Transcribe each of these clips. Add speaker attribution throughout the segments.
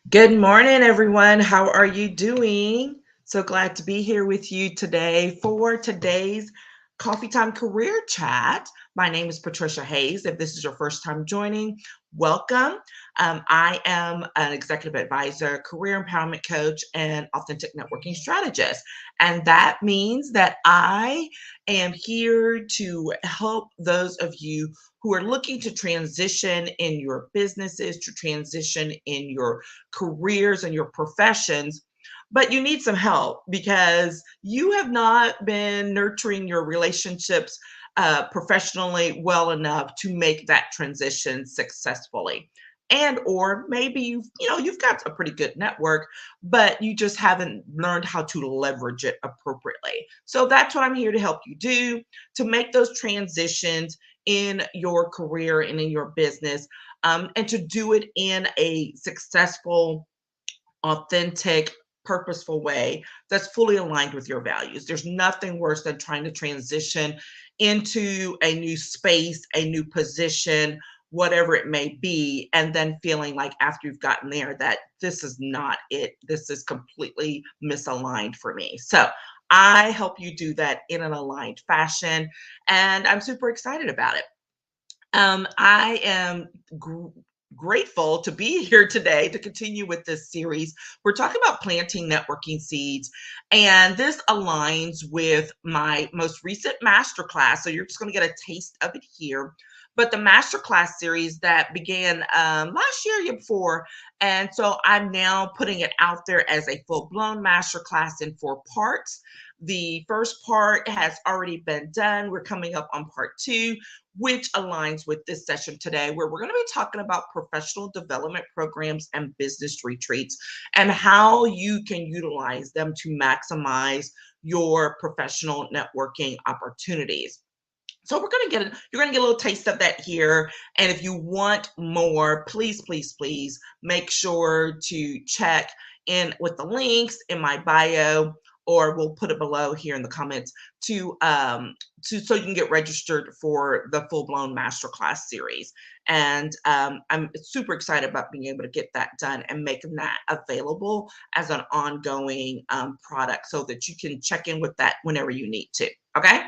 Speaker 1: Good morning, everyone. How are you doing? So glad to be here with you today for today's Coffee Time Career Chat. My name is Patricia Hayes. If this is your first time joining, welcome. I am an executive advisor, career empowerment coach, and authentic networking strategist. And that means that I am here to help those of you who are looking to transition in your businesses, to transition in your careers and your professions, but you need some help because you have not been nurturing your relationships professionally well enough to make that transition successfully. And or maybe you've got a pretty good network, but you just haven't learned how to leverage it appropriately. So that's what I'm here to help you do, to make those transitions in your career and in your business, and to do it in a successful, authentic, purposeful way that's fully aligned with your values. There's nothing worse than trying to transition into a new space, a new position, whatever it may be, and then feeling like after you've gotten there that this is not it. This is completely misaligned for me. So I help you do that in an aligned fashion, and I'm super excited about it. I am grateful to be here today to continue with this series. We're talking about planting networking seeds, and this aligns with my most recent masterclass. So you're just going to get a taste of it here. But the masterclass series that began last year before, and so I'm now putting it out there as a full-blown masterclass in 4 parts. The first part has already been done. We're coming up on part 2, which aligns with this session today, where we're going to be talking about professional development programs and business retreats and how you can utilize them to maximize your professional networking opportunities. So you're going to get a little taste of that here. And if you want more, please, please, please make sure to check in with the links in my bio, or we'll put it below here in the comments to so you can get registered for the full-blown masterclass series. And I'm super excited about being able to get that done and making that available as an ongoing product so that you can check in with that whenever you need to. Okay.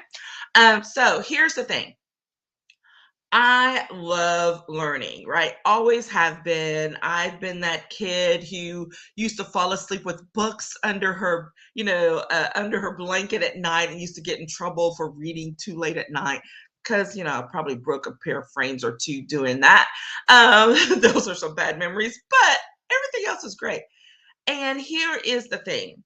Speaker 1: So here's the thing. I love learning, right? Always have been. I've been that kid who used to fall asleep with books under her, under her blanket at night, and used to get in trouble for reading too late at night because, I probably broke a pair of frames or two doing that. Those are some bad memories, but everything else is great. And here is the thing.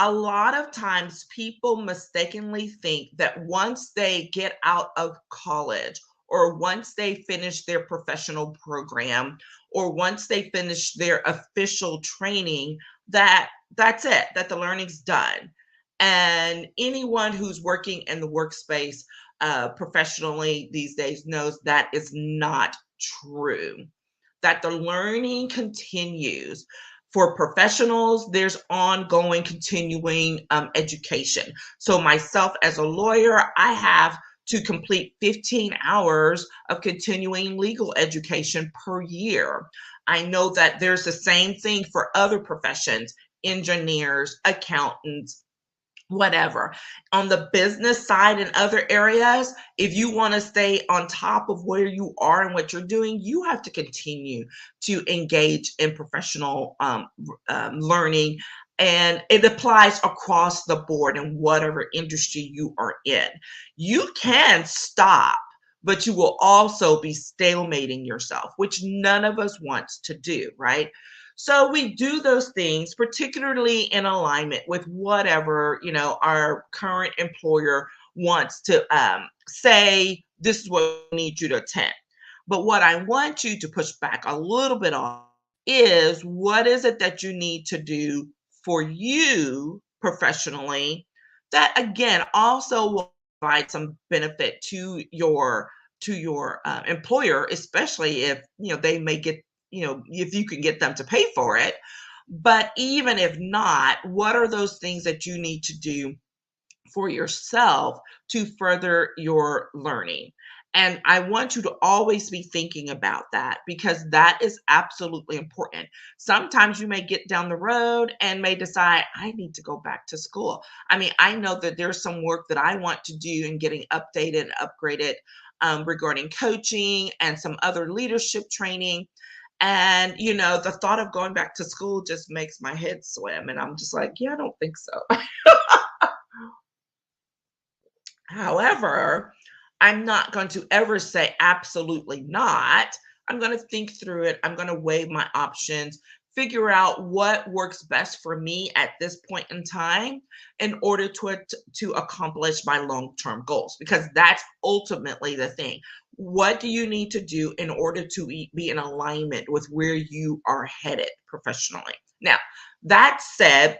Speaker 1: A lot of times people mistakenly think that once they get out of college, or once they finish their professional program, or once they finish their official training, that that's it, that the learning's done. And anyone who's working in the workspace professionally these days knows that is not true, that the learning continues. For professionals, there's ongoing, continuing education. So, myself as a lawyer, I have to complete 15 hours of continuing legal education per year. I know that there's the same thing for other professions, engineers, accountants, whatever. On the business side and other areas, if you want to stay on top of where you are and what you're doing, you have to continue to engage in professional learning. And it applies across the board in whatever industry you are in. You can stop, but you will also be stalemating yourself, which none of us wants to do, right? So we do those things, particularly in alignment with whatever, our current employer wants to say, this is what we need you to attend. But what I want you to push back a little bit on is, what is it that you need to do for you professionally that again also will provide some benefit to your employer, especially if they may get, if you can get them to pay for it. But even if not, what are those things that you need to do for yourself to further your learning? And I want you to always be thinking about that because that is absolutely important. Sometimes you may get down the road and may decide, I need to go back to school. I mean, I know that there's some work that I want to do in getting updated and upgraded regarding coaching and some other leadership training. And, the thought of going back to school just makes my head swim. And I'm just like, yeah, I don't think so. However, I'm not going to ever say absolutely not. I'm going to think through it. I'm going to weigh my options, figure out what works best for me at this point in time in order to accomplish my long-term goals, because that's ultimately the thing. What do you need to do in order to be in alignment with where you are headed professionally? Now, that said,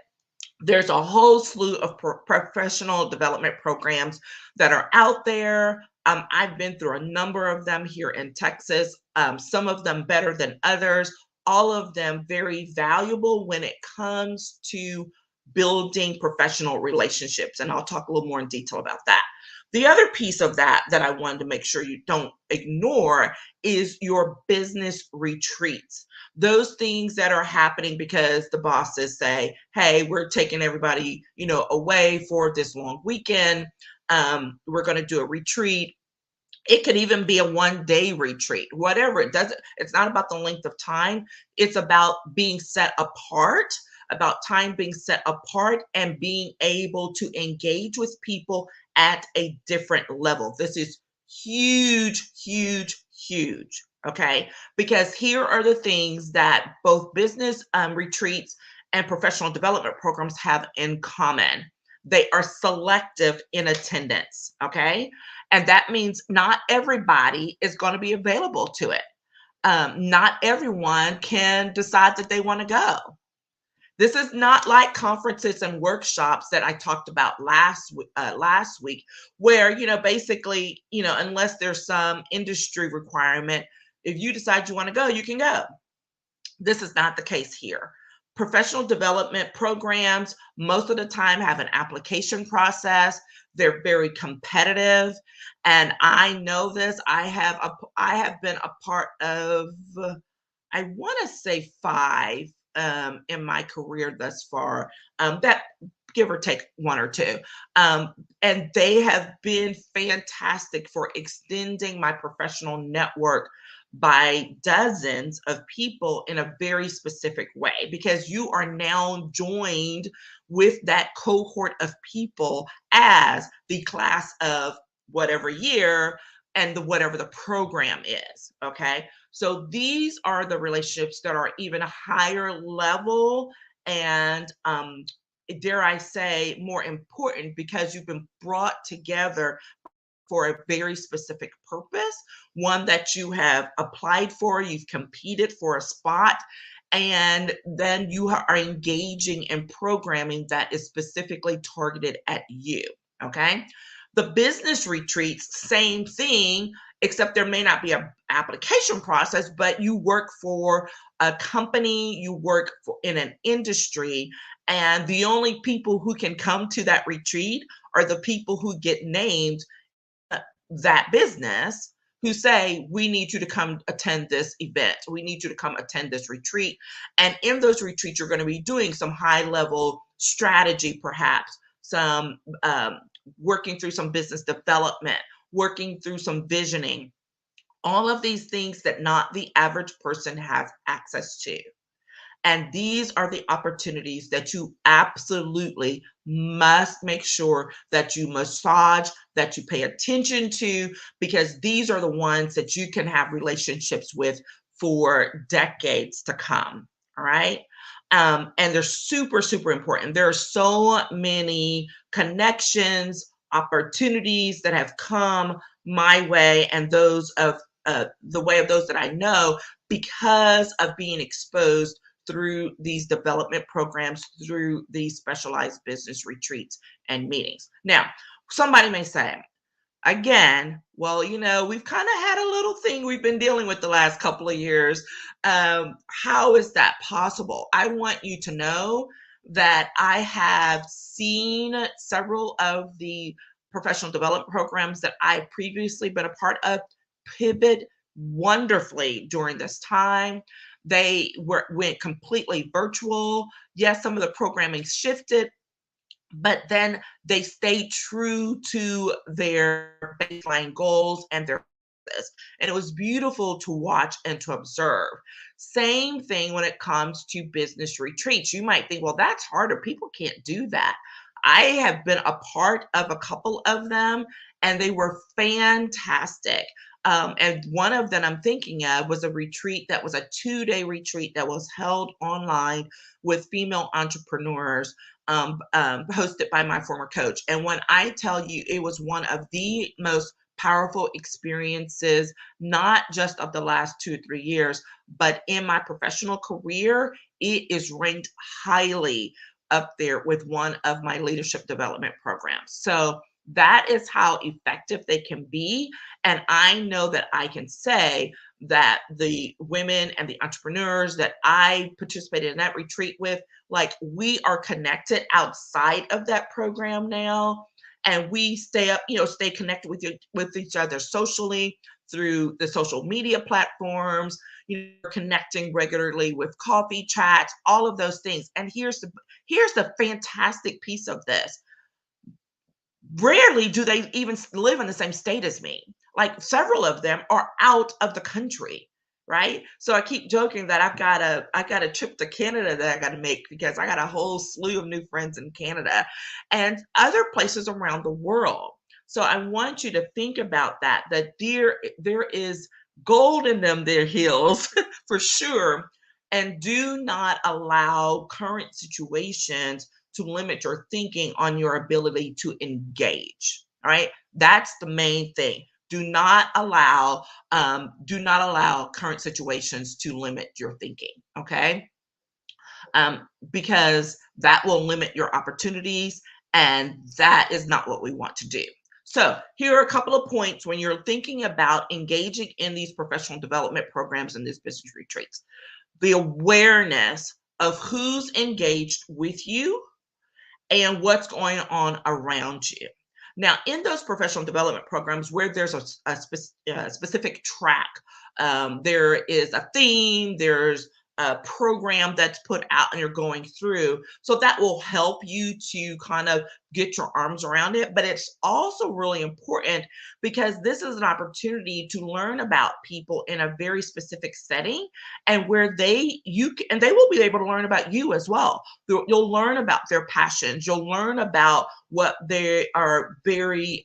Speaker 1: there's a whole slew of professional development programs that are out there. I've been through a number of them here in Texas, some of them better than others, all of them very valuable when it comes to building professional relationships. And I'll talk a little more in detail about that. The other piece of that I wanted to make sure you don't ignore is your business retreats. Those things that are happening because the bosses say, hey, we're taking everybody, away for this long weekend. We're going to do a retreat. It could even be a 1-day retreat, whatever. It's not about the length of time. It's about being set apart, about time being set apart and being able to engage with people at a different level. This is huge, huge, huge. Okay. Because here are the things that both business retreats and professional development programs have in common. They are selective in attendance. Okay. And that means not everybody is going to be available to it. Not everyone can decide that they want to go. This is not like conferences and workshops that I talked about last week, where basically, unless there's some industry requirement, if you decide you want to go, you can go. This is not the case here. Professional development programs, most of the time, have an application process. They're very competitive, and I know this. I have been a part of, I want to say 5 in my career thus far. That give or take 1 or 2. And they have been fantastic for extending my professional network by dozens of people in a very specific way, because you are now joined with that cohort of people as the class of whatever year and whatever the program is. Okay. So these are the relationships that are even a higher level and, dare I say, more important, because you've been brought together for a very specific purpose, one that you have applied for, you've competed for a spot, and then you are engaging in programming that is specifically targeted at you. Okay. The business retreats, same thing, except there may not be an application process, but you work for a company, you work in an industry, and the only people who can come to that retreat are the people who get named that business, who say, we need you to come attend this event. We need you to come attend this retreat. And in those retreats, you're going to be doing some high level strategy, perhaps some working through some business development, working through some visioning, all of these things that not the average person has access to. And these are the opportunities that you absolutely must make sure that you massage, that you pay attention to, because these are the ones that you can have relationships with for decades to come. All right. And they're super, super important. There are so many connections, opportunities that have come my way, and those of the way of those that I know, because of being exposed through these development programs, through these specialized business retreats and meetings. Now, somebody may say, again, well, we've kind of had a little thing we've been dealing with the last couple of years. How is that possible? I want you to know that I have seen several of the professional development programs that I previously been a part of pivot wonderfully during this time. They went completely virtual. Yes, some of the programming shifted, but then they stayed true to their baseline goals and their purpose. And it was beautiful to watch and to observe. Same thing when it comes to business retreats. You might think, well, that's harder. People can't do that. I have been a part of a couple of them, and they were fantastic. And one of them I'm thinking of was a retreat that was a 2-day retreat that was held online with female entrepreneurs, hosted by my former coach. And when I tell you, it was one of the most powerful experiences, not just of the last 2 or 3 years, but in my professional career, it is ranked highly up there with one of my leadership development programs. So that is how effective they can be. And I know that I can say that the women and the entrepreneurs that I participated in that retreat with, like, we are connected outside of that program now. And we stay up, stay connected with each other socially through the social media platforms, connecting regularly with coffee chats, all of those things. And here's the fantastic piece of this. Rarely do they even live in the same state as me. Like, several of them are out of the country, right? So I keep joking that I got a trip to Canada that I got to make because I got a whole slew of new friends in Canada and other places around the world. So I want you to think about that there is gold in them their hills for sure. And do not allow current situations to limit your thinking on your ability to engage. All right. That's the main thing. Do not allow current situations to limit your thinking. Okay. Because that will limit your opportunities, and that is not what we want to do. So here are a couple of points when you're thinking about engaging in these professional development programs and these business retreats. The awareness of who's engaged with you and what's going on around you. Now, in those professional development programs where there's a specific track, there is a theme, there's a program that's put out and you're going through. So that will help you to kind of get your arms around it. But it's also really important because this is an opportunity to learn about people in a very specific setting, and where and they will be able to learn about you as well. You'll learn about their passions. You'll learn about what they are very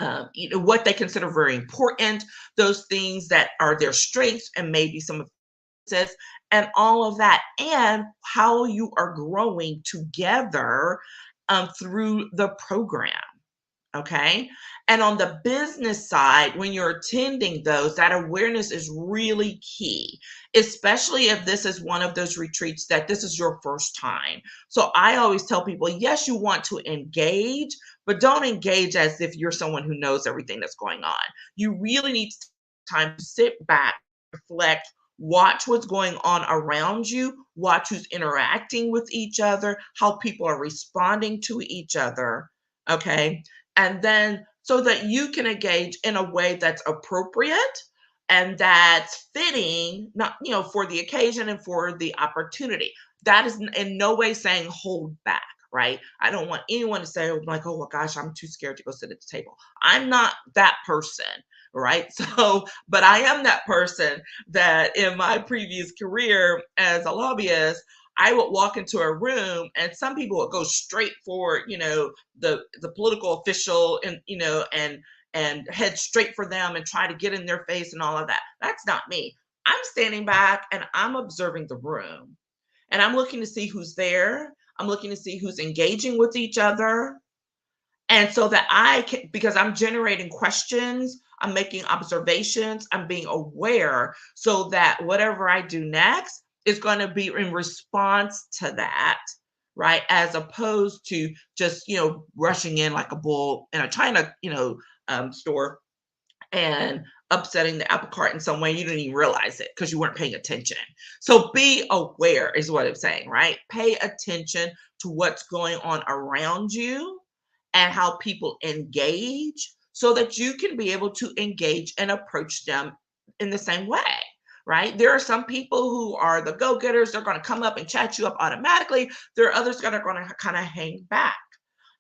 Speaker 1: what they consider very important, those things that are their strengths and maybe some of this and all of that, and how you are growing together through the program. Okay. And on the business side, when you're attending those, that awareness is really key, especially if this is one of those retreats that this is your first time. So I always tell people, yes, you want to engage, but don't engage as if you're someone who knows everything that's going on. You really need time to sit back, reflect, watch what's going on around you, watch who's interacting with each other, how people are responding to each other. Okay. And then so that you can engage in a way that's appropriate and that's fitting, not, for the occasion and for the opportunity. That is in no way saying hold back, right? I don't want anyone to say, like, oh my gosh, I'm too scared to go sit at the table. I'm not that person, right? So, but I am that person that in my previous career as a lobbyist, I would walk into a room and some people would go straight for, the political official and, and head straight for them and try to get in their face and all of that. That's not me. I'm standing back and I'm observing the room and I'm looking to see who's there. I'm looking to see who's engaging with each other. And so that I can, because I'm generating questions, I'm making observations, I'm being aware so that whatever I do next is going to be in response to that, right? As opposed to just, rushing in like a bull in a China, store and upsetting the apple cart in some way. You didn't even realize it because you weren't paying attention. So be aware is what I'm saying, right? Pay attention to what's going on around you and how people engage so that you can be able to engage and approach them in the same way. Right? There are some people who are the go-getters, they're going to come up and chat you up automatically. There are others that are going to kind of hang back.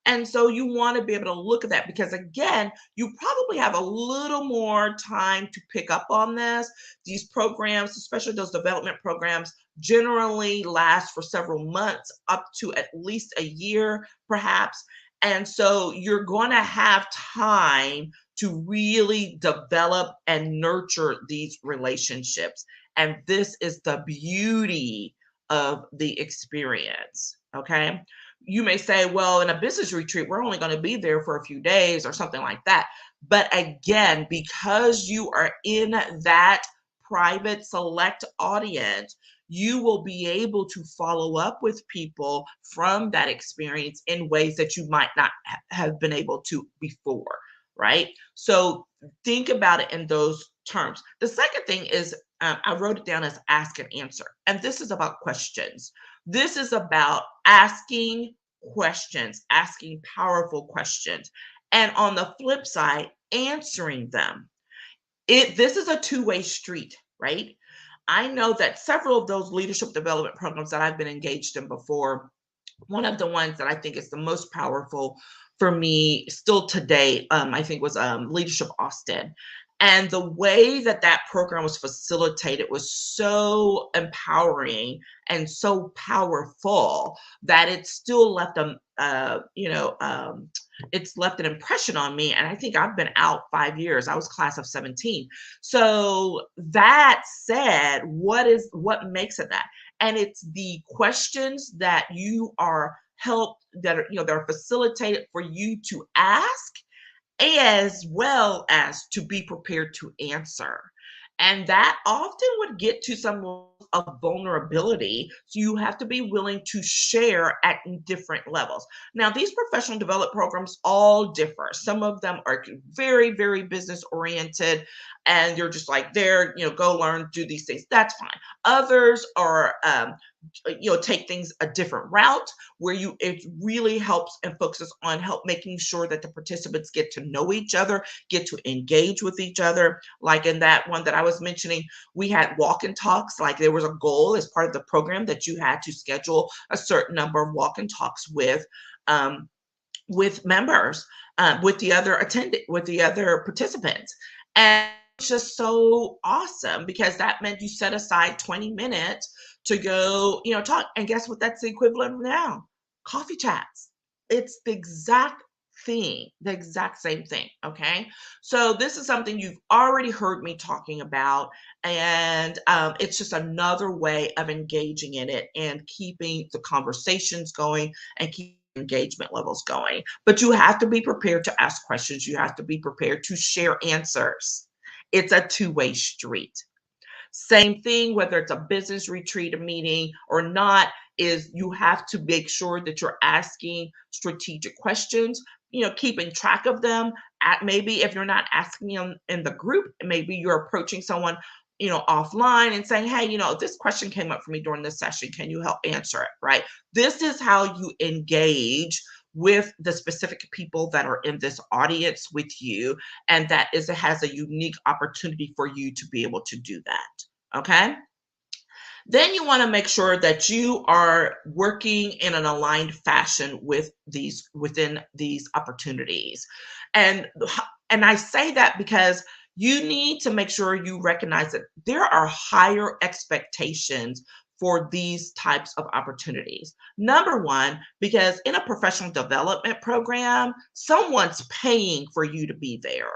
Speaker 1: And so you want to be able to look at that because, again, you probably have a little more time to pick up on this. These programs, especially those development programs, generally last for several months, up to at least a year, perhaps. And so you're going to have time to really develop and nurture these relationships. And this is the beauty of the experience. Okay. You may say, well, in a business retreat, we're only going to be there for a few days or something like that. But again, because you are in that private select audience, you will be able to follow up with people from that experience in ways that you might not have been able to before, right? So think about it in those terms. The second thing is, I wrote it down as ask and answer. And this is about questions. This is about asking questions, asking powerful questions. And on the flip side, answering them. This is a two-way street, right? I know that several of those leadership development programs that I've been engaged in before, one of the ones that I think is the most powerful for me still today, I think was Leadership Austin. And the way that that program was facilitated was so empowering and so powerful that it still left it's left an impression on me. And I think I've been out 5 years. I was class of 17. So that said, what makes it that? And it's the questions that you are helped that are, that are facilitated for you to ask as well as to be prepared to answer. And that often would get to some of vulnerability. So you have to be willing to share at different levels. Now, these professional development programs all differ. Some of them are very, very business oriented, and you're just like, there, go learn, do these things. That's fine. Others are, take things a different route where it really helps and focuses on help making sure that the participants get to know each other, get to engage with each other. Like in that one that I was mentioning, we had walk and talks. Like there was a goal as part of the program that you had to schedule a certain number of walk and talks with members, with the other participants. And it's just so awesome because that meant you set aside 20 minutes to go, talk. And guess what? That's the equivalent of now. Coffee chats. It's the exact thing, the exact same thing. Okay. So this is something you've already heard me talking about. And it's just another way of engaging in it and keeping the conversations going and keep engagement levels going. But you have to be prepared to ask questions. You have to be prepared to share answers. It's a two-way street. Same thing, whether it's a business retreat, a meeting or not, is you have to make sure that you're asking strategic questions, keeping track of them. Maybe if you're not asking them in the group, maybe you're approaching someone, offline and saying, hey, this question came up for me during this session. Can you help answer it? Right. This is how you engage with the specific people that are in this audience with you. And that it has a unique opportunity for you to be able to do that. Okay. Then you want to make sure that you are working in an aligned fashion within these opportunities. And I say that because you need to make sure you recognize that there are higher expectations for these types of opportunities. Number one, because in a professional development program, someone's paying for you to be there.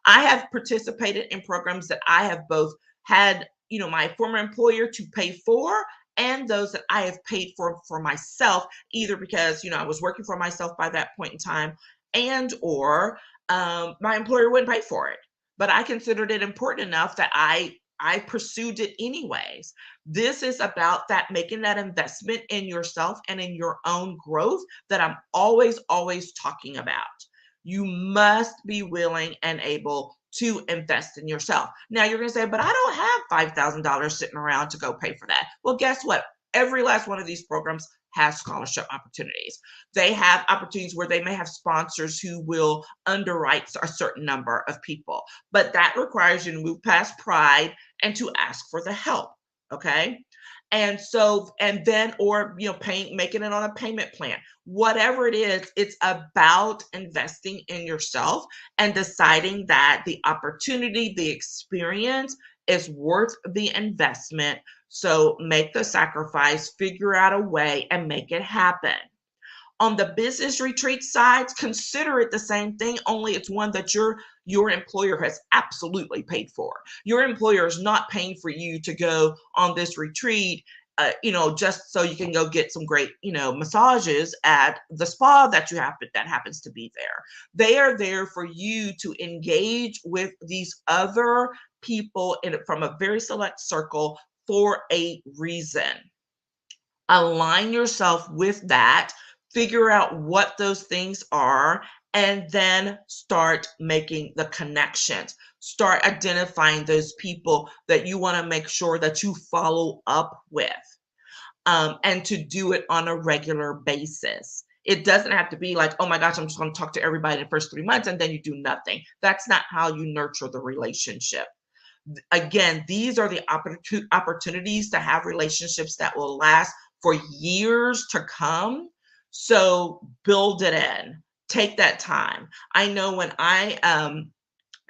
Speaker 1: I have participated in programs that I have both had, my former employer to pay for, and those that I have paid for myself, either because, I was working for myself by that point in time, and or my employer wouldn't pay for it. But I considered it important enough that I pursued it anyways. This is about that, making that investment in yourself and in your own growth that I'm always, always talking about. You must be willing and able to invest in yourself. Now you're going to say, but I don't have $5,000 sitting around to go pay for that. Well, guess what? Every last one of these programs has scholarship opportunities. They have opportunities where they may have sponsors who will underwrite a certain number of people, but that requires you to move past pride and to ask for the help. Okay. And so, and then, or, paying, making it on a payment plan, whatever it is, it's about investing in yourself and deciding that the opportunity, the experience is worth the investment. So make the sacrifice, figure out a way, and make it happen. On the business retreat sides, consider it the same thing, only it's one that your employer has absolutely paid for. Your employer is not paying for you to go on this retreat, just so you can go get some great, massages at the spa that happens to be there. They are there for you to engage with these other people from a very select circle for a reason. Align yourself with that, figure out what those things are, and then start making the connections. Start identifying those people that you want to make sure that you follow up with, and to do it on a regular basis. It doesn't have to be like, oh my gosh, I'm just going to talk to everybody in the first 3 months and then you do nothing. That's not how you nurture the relationship. Again, these are the opportunities to have relationships that will last for years to come. So build it in, take that time. I know when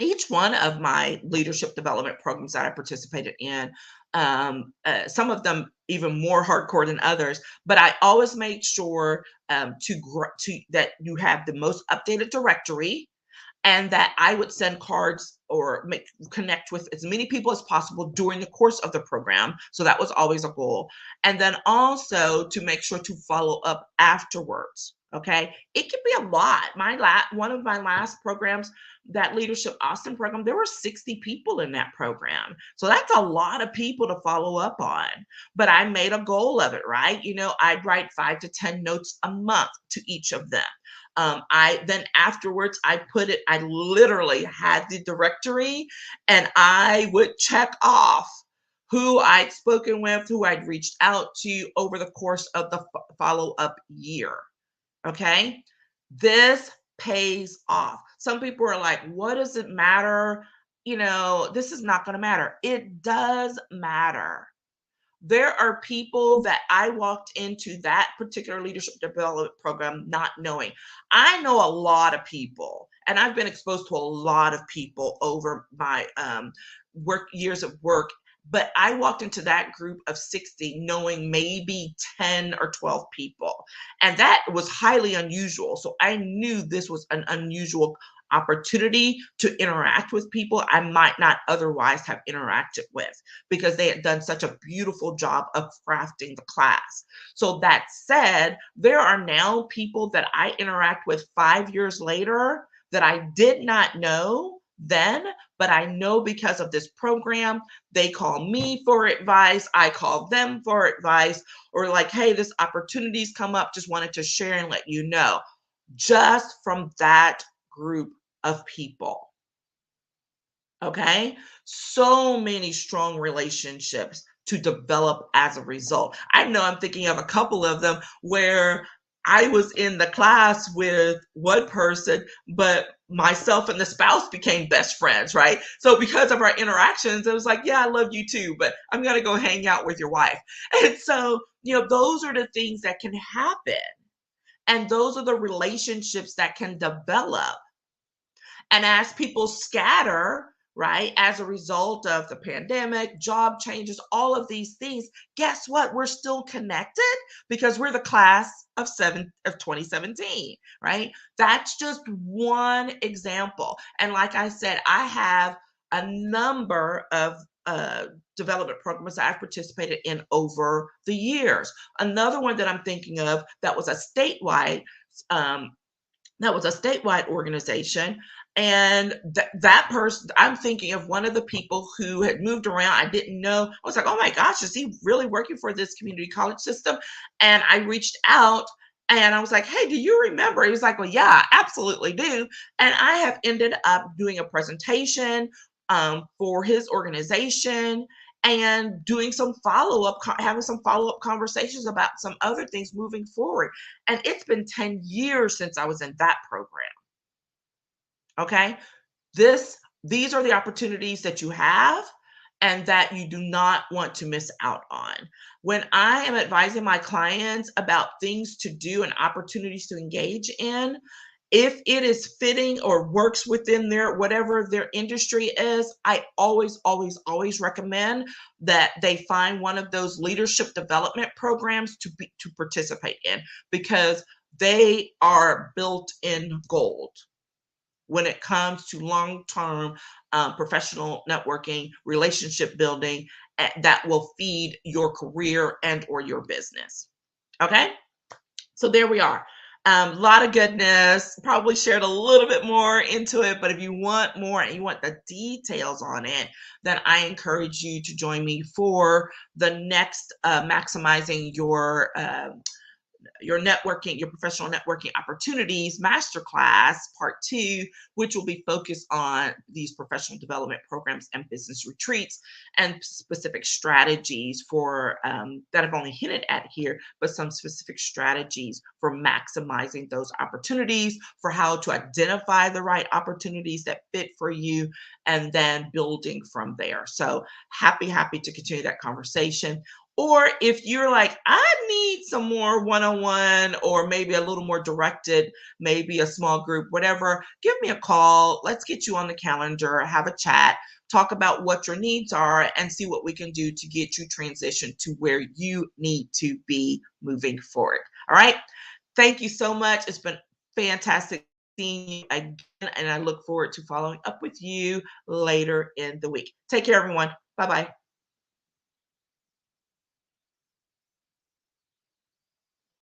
Speaker 1: each one of my leadership development programs that I participated in, some of them even more hardcore than others, but I always made sure that you have the most updated directory, and that I would send cards or connect with as many people as possible during the course of the program. So that was always a goal. And then also to make sure to follow up afterwards. Okay. It can be a lot. One of my last programs, that Leadership Austin program, there were 60 people in that program. So that's a lot of people to follow up on. But I made a goal of it, right? I'd write 5 to 10 notes a month to each of them. I then afterwards, I literally had the directory, and I would check off who I'd spoken with, who I'd reached out to over the course of the follow-up year. Okay. This pays off. Some people are like, what does it matter? This is not going to matter. It does matter. There are people that I walked into that particular leadership development program not knowing. I know a lot of people, and I've been exposed to a lot of people over my years of work, but I walked into that group of 60 knowing maybe 10 or 12 people, and that was highly unusual. So I knew this was an unusual opportunity to interact with people I might not otherwise have interacted with, because they had done such a beautiful job of crafting the class. So that said, there are now people that I interact with 5 years later that I did not know then, but I know because of this program. They call me for advice, I call them for advice, or like, hey, this opportunity's come up, just wanted to share and let you know. Just from that group of people. Okay. So many strong relationships to develop as a result. I know I'm thinking of a couple of them where I was in the class with one person, but myself and the spouse became best friends, right? So because of our interactions, it was like, yeah, I love you too, but I'm going to go hang out with your wife. And so, those are the things that can happen. And those are the relationships that can develop. And as people scatter, right, as a result of the pandemic, job changes, all of these things, guess what? We're still connected because we're the class of 2017, right? That's just one example. And like I said, I have a number of development programs that I've participated in over the years. Another one that I'm thinking of that was a statewide organization. And that person, I'm thinking of one of the people who had moved around. I didn't know. I was like, oh my gosh, is he really working for this community college system? And I reached out and I was like, hey, do you remember? He was like, well, yeah, I absolutely do. And I have ended up doing a presentation for his organization. and doing some follow-up, having some follow-up conversations about some other things moving forward. And it's been 10 years since I was in that program. Okay. These are the opportunities that you have and that you do not want to miss out on. When I am advising my clients about things to do and opportunities to engage in, if it is fitting or works within their whatever their industry is, I always recommend that they find one of those leadership development programs to participate in, because they are built in gold when it comes to long-term professional networking, relationship building, that will feed your career and or your business. Okay, so there we are. A lot of goodness, probably shared a little bit more into it, but if you want more and you want the details on it, then I encourage you to join me for the next Maximizing your networking, your professional networking opportunities masterclass part 2, which will be focused on these professional development programs and business retreats and specific strategies for that I've only hinted at here, but some specific strategies for maximizing those opportunities, for how to identify the right opportunities that fit for you, and then building from there. So happy to continue that conversation. Or if you're like, I need some more one-on-one, or maybe a little more directed, maybe a small group, whatever, give me a call. Let's get you on the calendar, have a chat, talk about what your needs are, and see what we can do to get you transitioned to where you need to be moving forward. All right. Thank you so much. It's been fantastic seeing you again, and I look forward to following up with you later in the week. Take care, everyone. Bye-bye.